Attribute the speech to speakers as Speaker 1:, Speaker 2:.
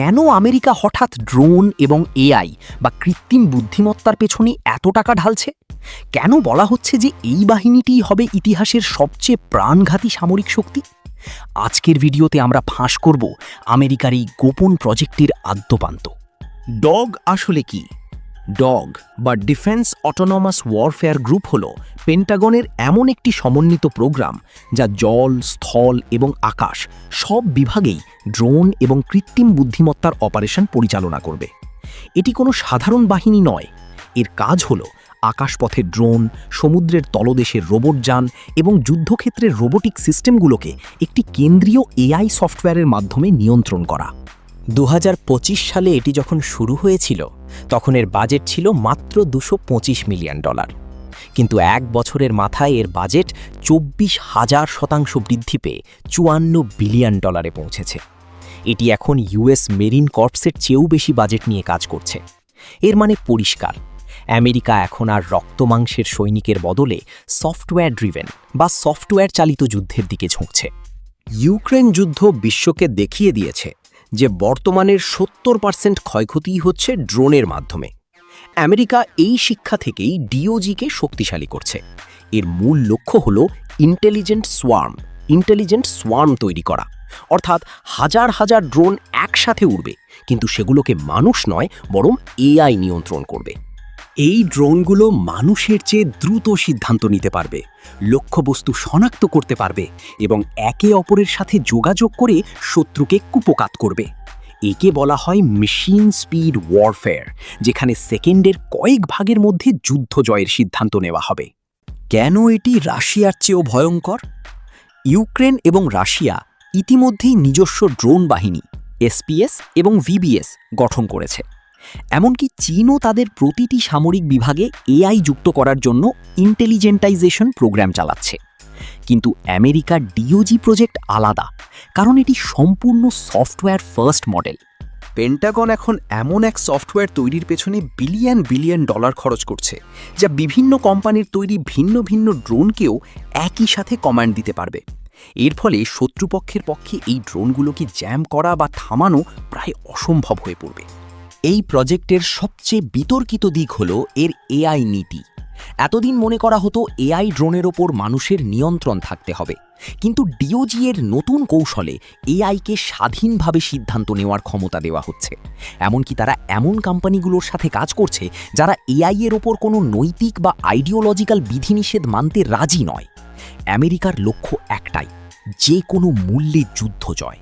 Speaker 1: কেন আমেরিকা হঠাৎ ড্রোন এবং এআই বা কৃত্রিম বুদ্ধিমত্তার পেছনে এত টাকা ঢালছে? কেন বলা হচ্ছে যে এই বাহিনীটিই হবে ইতিহাসের সবচেয়ে প্রাণঘাতী সামরিক শক্তি? আজকের ভিডিওতে আমরা ফাঁস করব আমেরিকার এই গোপন প্রজেক্টের আদ্যোপান্ত। ডগ আসলে কি? ডগ বা ডিফেন্স অটোনমাস ওয়ারফেয়ার গ্রুপ হল পেন্টাগনের এমন একটি সমন্বিত প্রোগ্রাম যা জল, স্থল এবং আকাশ সব বিভাগেই ড্রোন এবং কৃত্রিম বুদ্ধিমত্তার অপারেশন পরিচালনা করবে। এটি কোনো সাধারণ বাহিনী নয়। এর কাজ হল আকাশপথের ড্রোন, সমুদ্রের তলদেশের রোবটযান এবং যুদ্ধক্ষেত্রের রোবোটিক সিস্টেমগুলোকে একটি কেন্দ্রীয় এআই সফটওয়্যারের মাধ্যমে নিয়ন্ত্রণ করা। 2025 সালে এটি যখন শুরু হয়েছিল তখন এর বাজেট ছিল মাত্র $225 মিলিয়ন। কিন্তু এক বছরের মাথায় এর বাজেট 24,000% বৃদ্ধি পেয়ে $54 বিলিয়ন পৌঁছেছে। এটি এখন ইউএস মেরিন কর্পসের চেয়েও বেশি বাজেট নিয়ে কাজ করছে। এর মানে পরিষ্কার, আমেরিকা এখন আর রক্তমাংসের সৈনিকের বদলে সফটওয়্যার ড্রিভেন বা সফটওয়্যার চালিত যুদ্ধের দিকে ঝুঁকছে। ইউক্রেন যুদ্ধ বিশ্বকে দেখিয়ে দিয়েছে যে বর্তমানের 70% ক্ষয়ক্ষতিই হচ্ছে ড্রোনের মাধ্যমে। আমেরিকা এই শিক্ষা থেকেই ডিওজিকে শক্তিশালী করছে। এর মূল লক্ষ্য হল ইন্টেলিজেন্ট সোয়ার্ম তৈরি করা, অর্থাৎ হাজার হাজার ড্রোন একসাথে উড়বে, কিন্তু সেগুলোকে মানুষ নয় বরং এআই নিয়ন্ত্রণ করবে। এই ড্রোনগুলো মানুষের চেয়ে দ্রুত সিদ্ধান্ত নিতে পারবে, লক্ষ্যবস্তু শনাক্ত করতে পারবে এবং একে অপরের সাথে যোগাযোগ করে শত্রুকে কুপোকাত করবে। একে বলা হয় মেশিন স্পিড ওয়ারফেয়ার, যেখানে সেকেন্ডের কয়েক ভাগের মধ্যে যুদ্ধ জয়ের সিদ্ধান্ত নেওয়া হবে। কেন এটি রাশিয়ার চেয়েও ভয়ঙ্কর? ইউক্রেন এবং রাশিয়া ইতিমধ্যেই নিজস্ব ড্রোন বাহিনী এসপিএস এবং ভিবিএস গঠন করেছে। এমনকি চীনও তাদের প্রতিটি সামরিক বিভাগে এআই যুক্ত করার জন্য ইন্টেলিজেন্টাইজেশন প্রোগ্রাম চালাচ্ছে। কিন্তু আমেরিকার ডিওজি প্রজেক্ট আলাদা, কারণ এটি সম্পূর্ণ সফটওয়্যার ফার্স্ট মডেল। পেন্টাগন এখন এমন এক সফটওয়্যার তৈরির পেছনে বিলিয়ন বিলিয়ন ডলার খরচ করছে, যা বিভিন্ন কোম্পানির তৈরি ভিন্ন ভিন্ন ড্রোনকেও একই সাথে কমান্ড দিতে পারবে। এর ফলে শত্রুপক্ষের পক্ষে এই ড্রোনগুলোকে জ্যাম করা বা থামানো প্রায় অসম্ভব হয়ে পড়বে। এই প্রজেক্টের সবচেয়ে বিতর্কিত দিক হল এর এআই নীতি। এতদিন মনে করা হতো এআই ড্রোনের ওপর মানুষের নিয়ন্ত্রণ থাকতে হবে, কিন্তু ডিওজি এর নতুন কৌশলে এআইকে স্বাধীনভাবে সিদ্ধান্ত নেওয়ার ক্ষমতা দেওয়া হচ্ছে। এমনকি তারা এমন কোম্পানিগুলোর সাথে কাজ করছে যারা এআই এর ওপর কোনো নৈতিক বা আইডিওলজিক্যাল বিধিনিষেধ মানতে রাজি নয়। আমেরিকার লক্ষ্য একটাই, যে কোনো মূল্যে যুদ্ধ জয়।